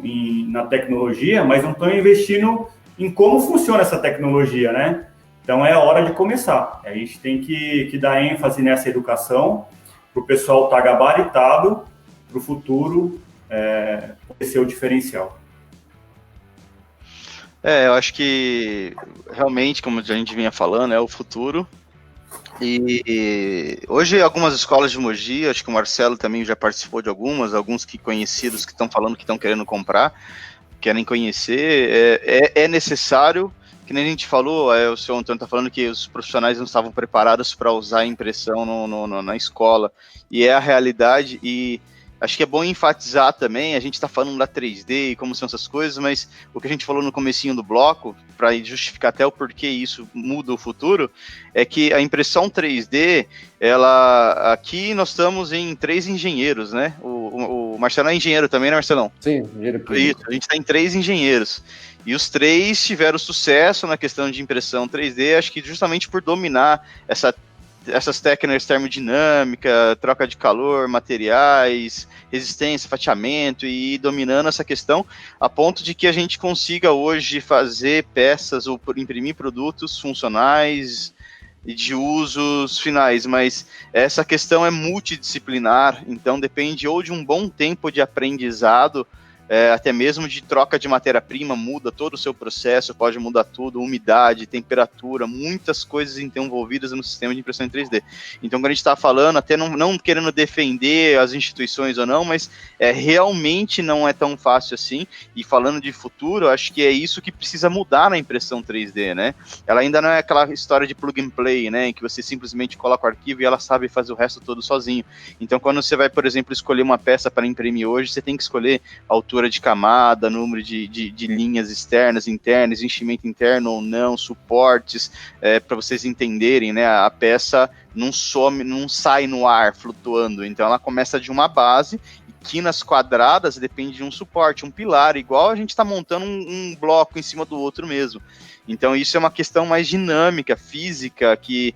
na tecnologia, mas não estão investindo em como funciona essa tecnologia, né? Então é hora de começar. A gente tem que dar ênfase nessa educação, para o pessoal estar gabaritado para o futuro. Esse é o diferencial. Eu acho que realmente, como a gente vinha falando, é o futuro. E hoje algumas escolas de Mogi, acho que o Marcelo também já participou de alguns que conhecidos que estão falando que estão querendo comprar, querem conhecer, é necessário, que nem a gente falou, o senhor Antônio está falando que os profissionais não estavam preparados para usar a impressão na escola, e é a realidade, e acho que é bom enfatizar também, a gente está falando da 3D e como são essas coisas, mas o que a gente falou no comecinho do bloco, para justificar até o porquê isso muda o futuro, é que a impressão 3D, aqui nós estamos em 3 engenheiros, né? O Marcelo é engenheiro também, né, Marcelão? Sim, engenheiro. Isso, a gente está em 3 engenheiros. E os 3 tiveram sucesso na questão de impressão 3D, acho que justamente por dominar essas técnicas termodinâmica, troca de calor, materiais, resistência, fatiamento e ir dominando essa questão a ponto de que a gente consiga hoje fazer peças ou imprimir produtos funcionais e de usos finais, mas essa questão é multidisciplinar, então depende ou de um bom tempo de aprendizado, até mesmo de troca de matéria-prima, muda todo o seu processo, pode mudar tudo, umidade, temperatura, muitas coisas envolvidas no sistema de impressão em 3D. Então, quando a gente está falando, até não querendo defender as instituições ou não, mas realmente não é tão fácil assim, e falando de futuro, acho que é isso que precisa mudar na impressão 3D, né? Ela ainda não é aquela história de plug and play, né, em que você simplesmente coloca o arquivo e ela sabe fazer o resto todo sozinho. Então, quando você vai, por exemplo, escolher uma peça para imprimir hoje, você tem que escolher a altura de camada, número de linhas externas, internas, enchimento interno ou não, suportes, para vocês entenderem, né? A peça não sai no ar flutuando, então ela começa de uma base, e quinas quadradas depende de um suporte, um pilar, igual a gente está montando um bloco em cima do outro mesmo. Então isso é uma questão mais dinâmica, física, que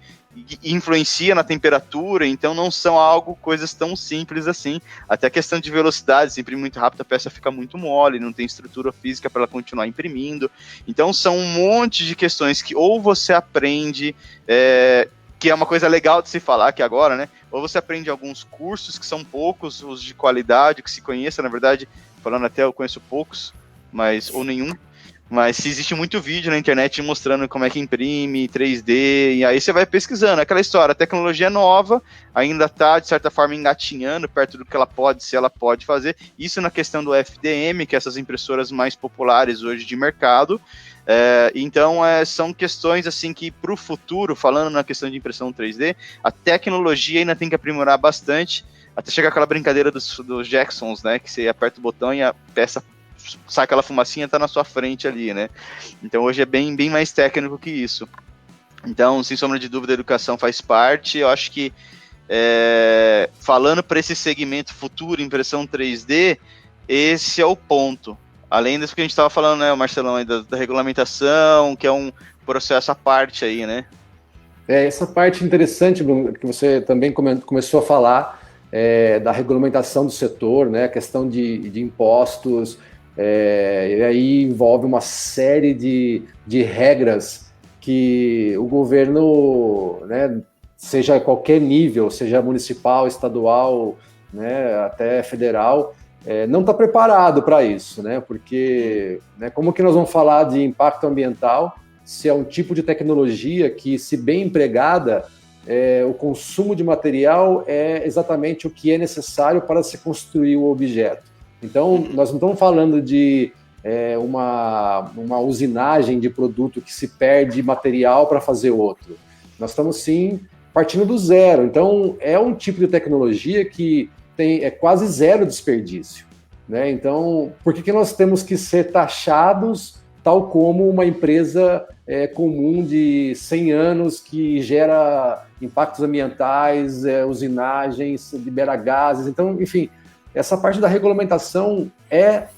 influencia na temperatura, então não são coisas tão simples assim. Até a questão de velocidade, se imprimir muito rápido, a peça fica muito mole, não tem estrutura física para ela continuar imprimindo. Então são um monte de questões que ou você aprende, que é uma coisa legal de se falar aqui agora, né? Ou você aprende alguns cursos, que são poucos, os de qualidade, que se conheça, na verdade, falando até eu conheço poucos, ou nenhum. Mas se existe muito vídeo na internet mostrando como é que imprime 3D, e aí você vai pesquisando. Aquela história, a tecnologia é nova, ainda está, de certa forma, engatinhando perto do que ela pode fazer. Isso na questão do FDM, que é essas impressoras mais populares hoje de mercado. Então, são questões assim que, para o futuro, falando na questão de impressão 3D, a tecnologia ainda tem que aprimorar bastante, até chegar aquela brincadeira dos Jacksons, né, que você aperta o botão e a peça sai aquela fumacinha, tá na sua frente ali, né? Então hoje é bem mais técnico que isso. Então, sem sombra de dúvida, a educação faz parte. Eu acho que falando para esse segmento futuro, impressão 3D, esse é o ponto. Além disso que a gente estava falando, né, Marcelão, aí da regulamentação, que é um processo à parte aí, né? Essa parte interessante, Bruno, que você também começou a falar, da regulamentação do setor, né, a questão de impostos. E aí envolve uma série de regras que o governo, né, seja qualquer nível, seja municipal, estadual, né, até federal, não está preparado para isso, né, porque, né, como que nós vamos falar de impacto ambiental se é um tipo de tecnologia que, se bem empregada, o consumo de material é exatamente o que é necessário para se construir o objeto. Então, nós não estamos falando de uma usinagem de produto que se perde material para fazer outro. Nós estamos, sim, partindo do zero. Então, é um tipo de tecnologia que é quase zero desperdício, né? Então, por que nós temos que ser taxados tal como uma empresa comum de 100 anos que gera impactos ambientais, usinagens, libera gases? Então, enfim, essa parte da regulamentação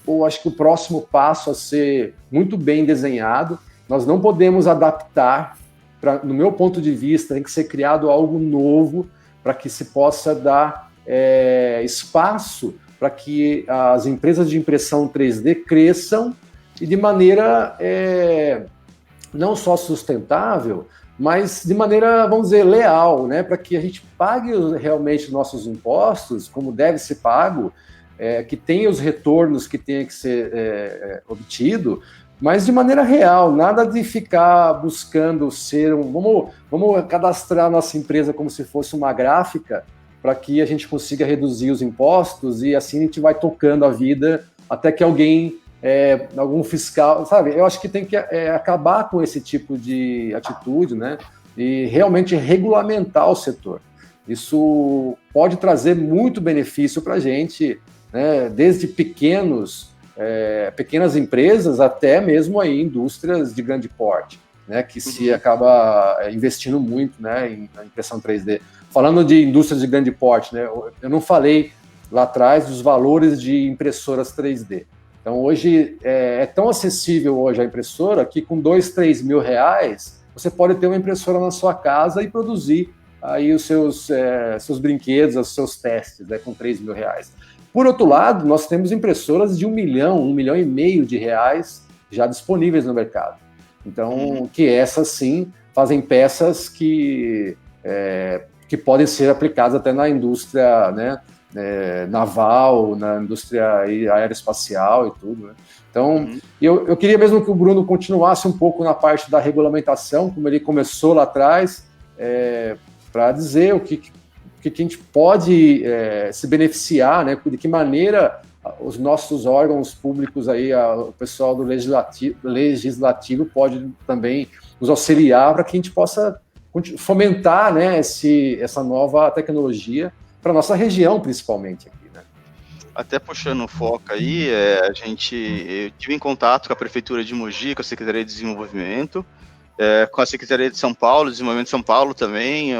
eu acho que o próximo passo a ser muito bem desenhado. Nós não podemos adaptar, no meu ponto de vista, tem que ser criado algo novo para que se possa dar espaço para que as empresas de impressão 3D cresçam e de maneira não só sustentável, mas de maneira, vamos dizer, leal, né? Para que a gente pague realmente nossos impostos, como deve ser pago, que tenha os retornos que tenha que ser obtido, mas de maneira real, nada de ficar buscando ser vamos cadastrar nossa empresa como se fosse uma gráfica para que a gente consiga reduzir os impostos e assim a gente vai tocando a vida até que alguém, algum fiscal, sabe? Eu acho que tem que acabar com esse tipo de atitude, né? E realmente regulamentar o setor. Isso pode trazer muito benefício para a gente, né? Desde pequenas empresas até mesmo aí indústrias de grande porte, né? Que se acaba investindo muito, né, na impressão 3D. Falando de indústrias de grande porte, né? Eu não falei lá atrás dos valores de impressoras 3D. Então hoje é tão acessível hoje a impressora que com 2-3 mil reais você pode ter uma impressora na sua casa e produzir aí os seus brinquedos, os seus testes, né, com 3 mil reais. Por outro lado, nós temos impressoras de 1 milhão e meio de reais já disponíveis no mercado. Então, que essas sim fazem peças que podem ser aplicadas até na indústria, né, naval, na indústria aeroespacial e tudo, né? Então, eu queria mesmo que o Bruno continuasse um pouco na parte da regulamentação, como ele começou lá atrás, para dizer o que a gente pode se beneficiar, né? De que maneira os nossos órgãos públicos, aí, o pessoal do legislativo pode também nos auxiliar para que a gente possa fomentar, né, essa nova tecnologia para a nossa região, principalmente aqui, né? Até puxando o foco aí, eu tive em contato com a Prefeitura de Mogi, com a Secretaria de Desenvolvimento, com a Secretaria de São Paulo, Desenvolvimento de São Paulo também,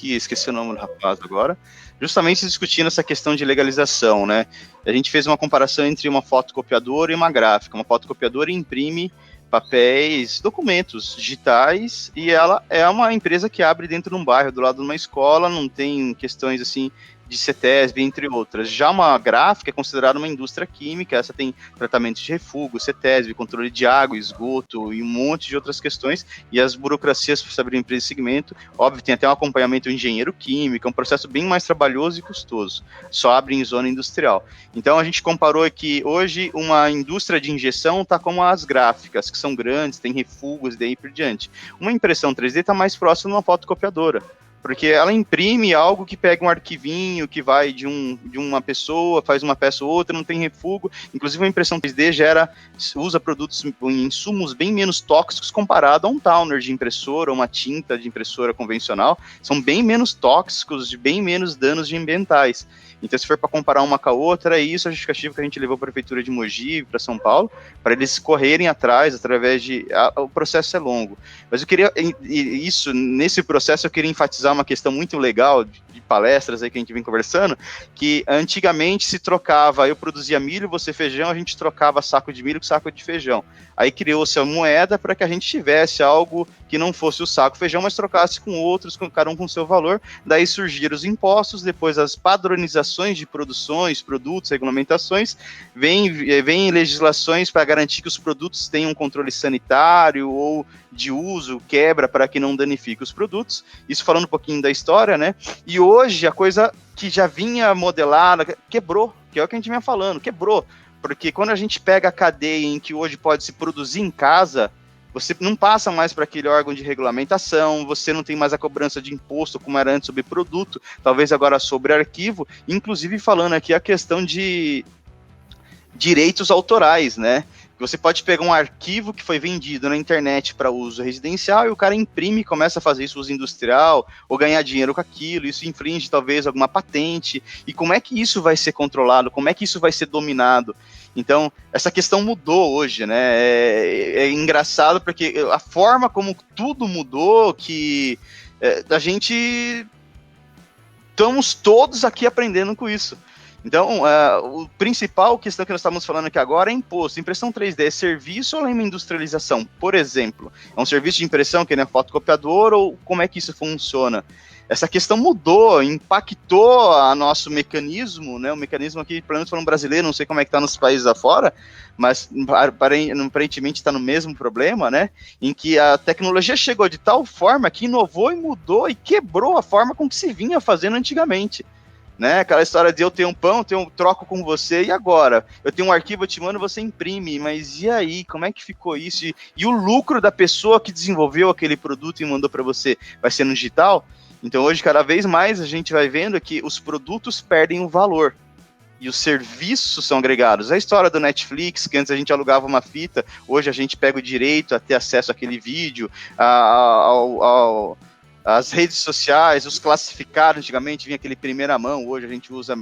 esqueci o nome do rapaz agora, justamente discutindo essa questão de legalização, né? A gente fez uma comparação entre uma fotocopiadora e uma gráfica. Uma fotocopiadora imprime papéis, documentos digitais, e ela é uma empresa que abre dentro de um bairro, do lado de uma escola, não tem questões assim de CETESB, entre outras. Já uma gráfica é considerada uma indústria química, essa tem tratamento de refúgio, CETESB, controle de água, esgoto e um monte de outras questões, e as burocracias para se abrir empresa de segmento, óbvio, tem até um acompanhamento do engenheiro químico, é um processo bem mais trabalhoso e custoso, só abre em zona industrial. Então a gente comparou que hoje uma indústria de injeção está como as gráficas, que são grandes, tem refugos e daí por diante. Uma impressão 3D está mais próxima de uma fotocopiadora, porque ela imprime algo que pega um arquivinho, que vai de uma pessoa, faz uma peça ou outra, não tem refúgio. Inclusive, a impressão 3D usa produtos, insumos bem menos tóxicos comparado a um toner de impressora, ou uma tinta de impressora convencional. São bem menos tóxicos, de bem menos danos ambientais. Então, se for para comparar uma com a outra, é isso a justificativa que a gente levou para a Prefeitura de Mogi, para São Paulo, para eles correrem atrás, através de... O processo é longo. Mas eu queria... Nesse processo, eu queria enfatizar uma questão muito legal de palestras aí que a gente vem conversando, que antigamente se trocava, eu produzia milho, você feijão, a gente trocava saco de milho com saco de feijão. Aí criou-se a moeda para que a gente tivesse algo que não fosse o saco feijão, mas trocasse com outros, cada um com seu valor. Daí surgiram os impostos, depois as padronizações de produções, produtos, regulamentações, vem legislações para garantir que os produtos tenham um controle sanitário ou de uso, quebra para que não danifique os produtos. Isso falando um pouquinho da história, né? E hoje a coisa que já vinha modelada quebrou, que é o que a gente vinha falando, quebrou. Porque quando a gente pega a cadeia em que hoje pode se produzir em casa, você não passa mais para aquele órgão de regulamentação, você não tem mais a cobrança de imposto como era antes sobre produto, talvez agora sobre arquivo, inclusive falando aqui a questão de direitos autorais, né? Você pode pegar um arquivo que foi vendido na internet para uso residencial e o cara imprime e começa a fazer isso uso industrial ou ganhar dinheiro com aquilo, isso infringe talvez alguma patente. E como é que isso vai ser controlado? Como é que isso vai ser dominado? Então, essa questão mudou hoje, né? É engraçado porque a forma como tudo mudou, que a gente... Estamos todos aqui aprendendo com isso. Então, o principal questão que nós estamos falando aqui agora é imposto. Impressão 3D é serviço ou é uma industrialização? Por exemplo, é um serviço de impressão que nem fotocopiador ou como é que isso funciona? Essa questão mudou, impactou o nosso mecanismo, né? O mecanismo aqui, pelo menos falando brasileiro, não sei como é que está nos países afora, mas aparentemente está no mesmo problema, né? Em que a tecnologia chegou de tal forma que inovou e mudou e quebrou a forma com que se vinha fazendo antigamente. né? Aquela história de eu tenho um pão, troco com você, e agora? Eu tenho um arquivo, eu te mando, você imprime, mas e aí? Como é que ficou isso? E o lucro da pessoa que desenvolveu aquele produto e mandou para você vai ser no digital? Então hoje, cada vez mais, a gente vai vendo que os produtos perdem o valor e os serviços são agregados. A história do Netflix, que antes a gente alugava uma fita, hoje a gente pega o direito a ter acesso àquele vídeo, as redes sociais, os classificados, antigamente vinha aquele primeira mão, hoje a gente usa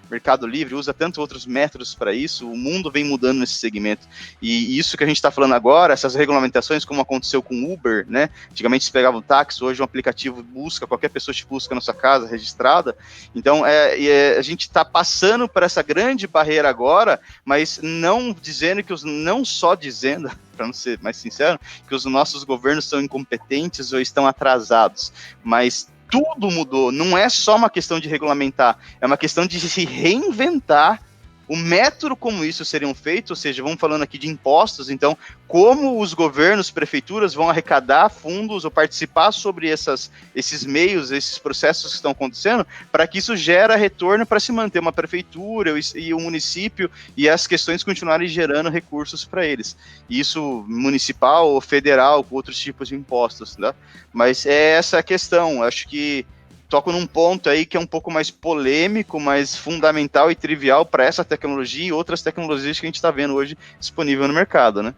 Mercado Livre, usa tantos outros métodos para isso, o mundo vem mudando nesse segmento, e isso que a gente está falando agora, essas regulamentações, como aconteceu com o Uber, né, antigamente você pegava um táxi, hoje um aplicativo busca, qualquer pessoa te busca na sua casa, registrada, então a gente está passando por essa grande barreira agora, mas não dizendo que não só dizendo, para não ser mais sincero, que os nossos governos são incompetentes ou estão atrasados, mas tudo mudou, não é só uma questão de regulamentar, é uma questão de se reinventar o método como isso seriam feitos, ou seja, vamos falando aqui de impostos, então, como os governos, prefeituras vão arrecadar fundos ou participar sobre esses meios, esses processos que estão acontecendo, para que isso gere retorno para se manter uma prefeitura e o município e as questões continuarem gerando recursos para eles. Isso municipal ou federal, com outros tipos de impostos, né? Mas é essa a questão, acho que toco num ponto aí que é um pouco mais polêmico, mais fundamental e trivial para essa tecnologia e outras tecnologias que a gente está vendo hoje disponível no mercado, né?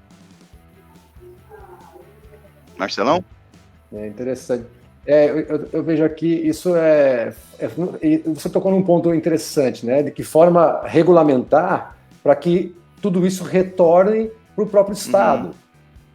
Marcelão? É interessante. Eu vejo aqui, isso você tocou num ponto interessante, né? De que forma regulamentar para que tudo isso retorne para o próprio Estado,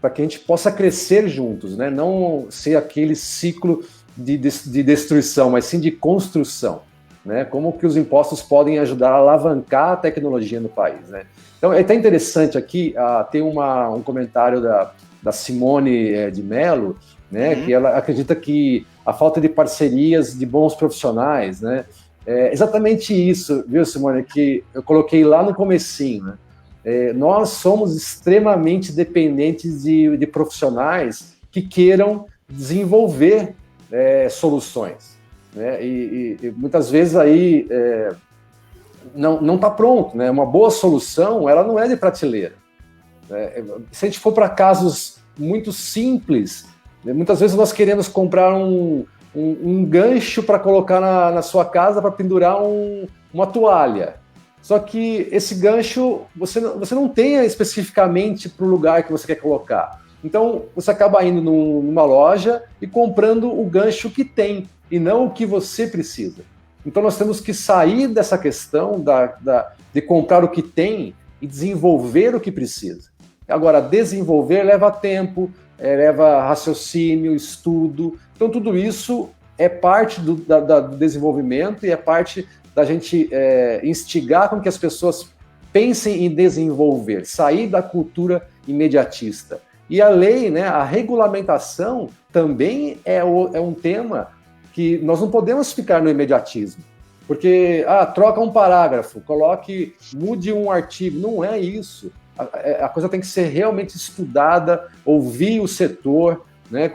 para que a gente possa crescer juntos, né? Não ser aquele ciclo de destruição, mas sim de construção, né? Como que os impostos podem ajudar a alavancar a tecnologia no país, né? Então, é até interessante aqui, tem um comentário da Simone de Mello, né? Que ela acredita que a falta de parcerias de bons profissionais, né? É exatamente isso, viu, Simone, que eu coloquei lá no comecinho, né? Nós somos extremamente dependentes de profissionais que queiram desenvolver soluções, né? E muitas vezes aí não está pronto, né? Uma boa solução, ela não é de prateleira. Se a gente for para casos muito simples, né? Muitas vezes nós queremos comprar um gancho para colocar na sua casa para pendurar uma toalha. Só que esse gancho você não tem especificamente para o lugar que você quer colocar. Então, você acaba indo numa loja e comprando o gancho que tem, e não o que você precisa. Então, nós temos que sair dessa questão de comprar o que tem e desenvolver o que precisa. Agora, desenvolver leva tempo, leva raciocínio, estudo. Então, tudo isso é parte do desenvolvimento e é parte da gente instigar com que as pessoas pensem em desenvolver, sair da cultura imediatista. E a lei, né, a regulamentação também é um tema que nós não podemos ficar no imediatismo. Porque, troca um parágrafo, mude um artigo. Não é isso. A coisa tem que ser realmente estudada, ouvir o setor, né,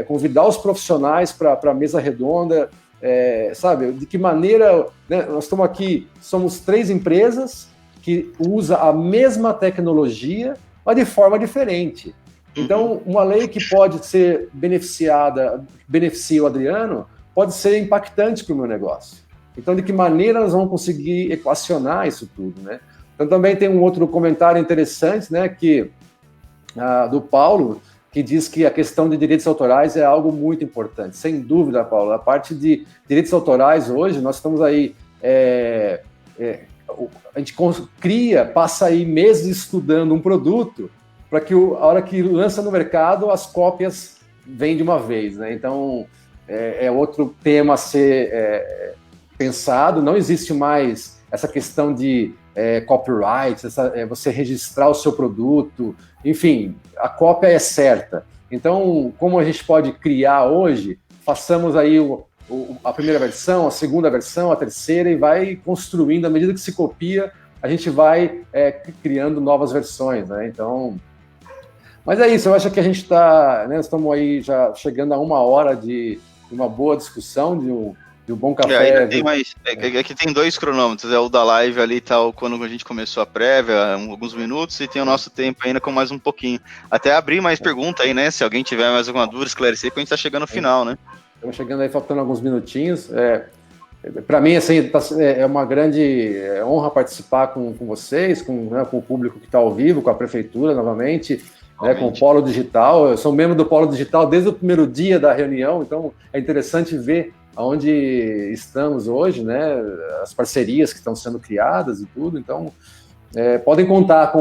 convidar os profissionais para a mesa redonda, sabe? De que maneira, né, nós estamos aqui, somos 3 empresas que usam a mesma tecnologia, mas de forma diferente. Então, uma lei que pode ser beneficia o Adriano, pode ser impactante para o meu negócio. Então, de que maneira nós vamos conseguir equacionar isso tudo, né? Então, também tem um outro comentário interessante, né, do Paulo, que diz que a questão de direitos autorais é algo muito importante. Sem dúvida, Paulo, a parte de direitos autorais hoje, nós estamos aí... a gente passa aí meses estudando um produto para que a hora que lança no mercado, as cópias vêm de uma vez, né? Então, é outro tema a ser pensado. Não existe mais essa questão de copyright, você registrar o seu produto. Enfim, a cópia é certa. Então, como a gente pode criar hoje, façamos aí a primeira versão, a segunda versão, a terceira, e vai construindo. À medida que se copia, a gente vai criando novas versões, né? Então... Mas é isso, eu acho que a gente está, né, estamos aí já chegando a 1 hora de uma boa discussão, de um bom café. Ainda tem mais. Aqui tem 2 cronômetros, o da live ali, tal, quando a gente começou a prévia, alguns minutos, e tem o nosso tempo ainda com mais um pouquinho. Até abrir mais pergunta aí, né? Se alguém tiver mais alguma dúvida, esclarecer, porque a gente tá chegando no final, né? Estamos chegando aí, faltando alguns minutinhos. Para mim, assim, é uma grande honra participar com vocês, com o público que está ao vivo, com a prefeitura novamente, né, com o Polo Digital. Eu sou membro do Polo Digital desde o primeiro dia da reunião, então é interessante ver aonde estamos hoje, né, as parcerias que estão sendo criadas e tudo. Então, podem contar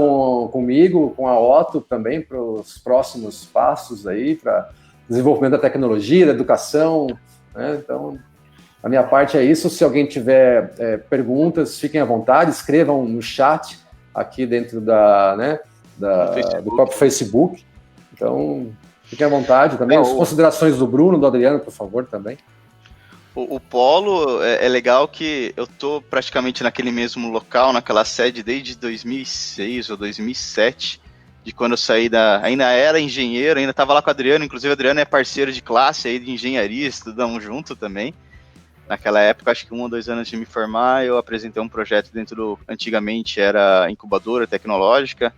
comigo, com a Otto também, para os próximos passos aí, para desenvolvimento da tecnologia, da educação, né? Então, a minha parte é isso. Se alguém tiver perguntas, fiquem à vontade, escrevam no chat aqui dentro do próprio Facebook. Então, fiquem à vontade também. As considerações do Bruno, do Adriano, por favor, também. O Polo é legal que eu tô praticamente naquele mesmo local, naquela sede desde 2006 ou 2007, de quando eu saí ainda era engenheiro, ainda estava lá com o Adriano, inclusive o Adriano é parceiro de classe aí de engenharia, estudamos junto também. Naquela época, acho que 1 ou 2 anos de me formar, eu apresentei um projeto antigamente era incubadora tecnológica,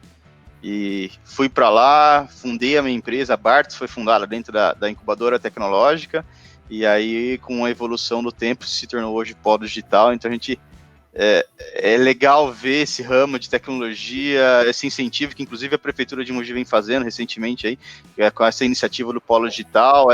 e fui para lá, fundei a minha empresa, a Bartz foi fundada dentro da incubadora tecnológica, e aí com a evolução do tempo se tornou hoje Polo Digital. Então a gente é legal ver esse ramo de tecnologia, esse incentivo que inclusive a Prefeitura de Mogi vem fazendo recentemente aí, com essa iniciativa do Polo Digital,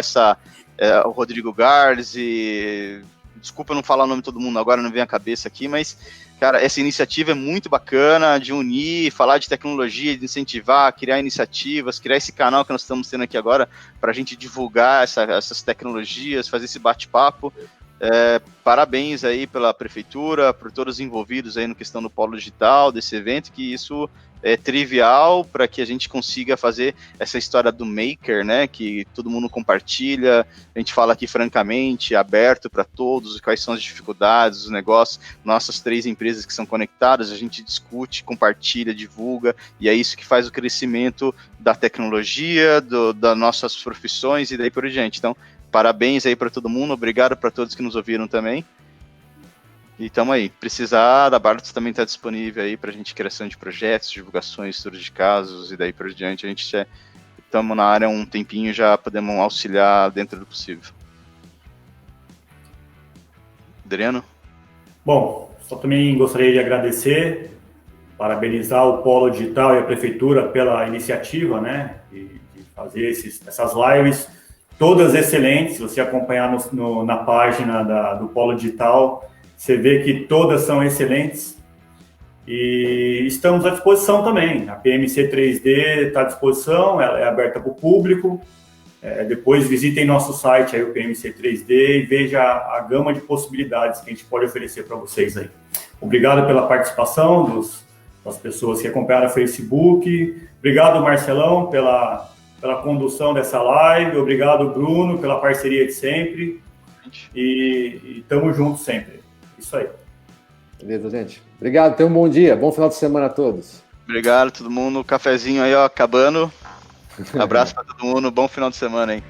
o Rodrigo Garles e... Desculpa não falar o nome de todo mundo agora, não vem à cabeça aqui, mas, cara, essa iniciativa é muito bacana de unir, falar de tecnologia, de incentivar, criar iniciativas, criar esse canal que nós estamos tendo aqui agora para a gente divulgar essas tecnologias, fazer esse bate-papo. Parabéns aí pela Prefeitura, por todos os envolvidos aí no questão do Polo Digital, desse evento, que isso é trivial para que a gente consiga fazer essa história do maker, né, que todo mundo compartilha, a gente fala aqui francamente, aberto para todos, quais são as dificuldades, os negócios, nossas 3 empresas que são conectadas, a gente discute, compartilha, divulga, e é isso que faz o crescimento da tecnologia, das nossas profissões e daí por diante. Então, parabéns aí para todo mundo, obrigado para todos que nos ouviram também. E estamos aí. Precisar, da Bartz também está disponível aí para a gente criação de projetos, divulgações, estudos de casos e daí por diante. A gente estamos na área há um tempinho, já podemos auxiliar dentro do possível. Adriano? Bom, só também gostaria de agradecer, parabenizar o Polo Digital e a Prefeitura pela iniciativa, né, de fazer essas lives, todas excelentes. Se você acompanhar na página do Polo Digital, você vê que todas são excelentes e estamos à disposição também. A PMC 3D está à disposição, ela é aberta para o público. Depois visitem nosso site, aí, o PMC 3D, e veja a gama de possibilidades que a gente pode oferecer para vocês aí. Obrigado pela participação das pessoas que acompanharam o Facebook. Obrigado, Marcelão, pela condução dessa live. Obrigado, Bruno, pela parceria de sempre. E estamos juntos sempre. Isso aí. Beleza, gente. Obrigado, tenham um bom dia. Bom final de semana a todos. Obrigado, todo mundo. Cafezinho aí, ó, acabando. Abraço para todo mundo. Bom final de semana aí.